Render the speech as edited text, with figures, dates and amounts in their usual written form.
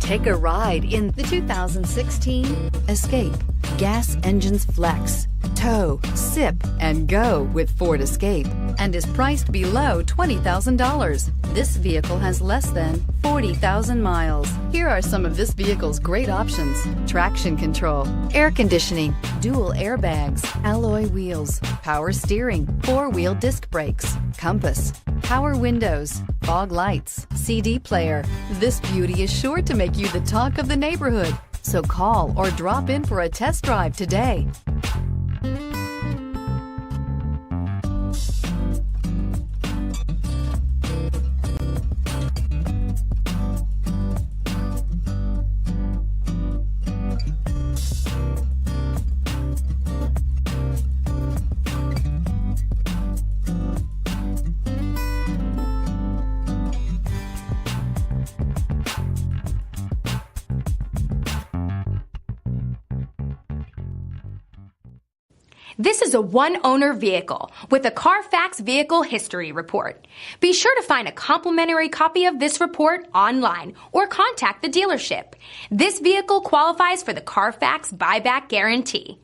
Take a ride in the 2016 Escape. Gas engines flex, tow, sip, and go with Ford Escape, and is priced below $20,000. This vehicle has less than 40,000 miles. Here are some of this vehicle's great options: traction control, air conditioning, dual airbags, alloy wheels, power steering, four-wheel disc brakes, compass, power windows, fog lights, CD player. This beauty is sure to make you the talk of the neighborhood. So call or drop in for a test drive today. This is a one-owner vehicle with a Carfax Vehicle History Report. Be sure to find a complimentary copy of this report online or contact the dealership. This vehicle qualifies for the Carfax Buyback Guarantee.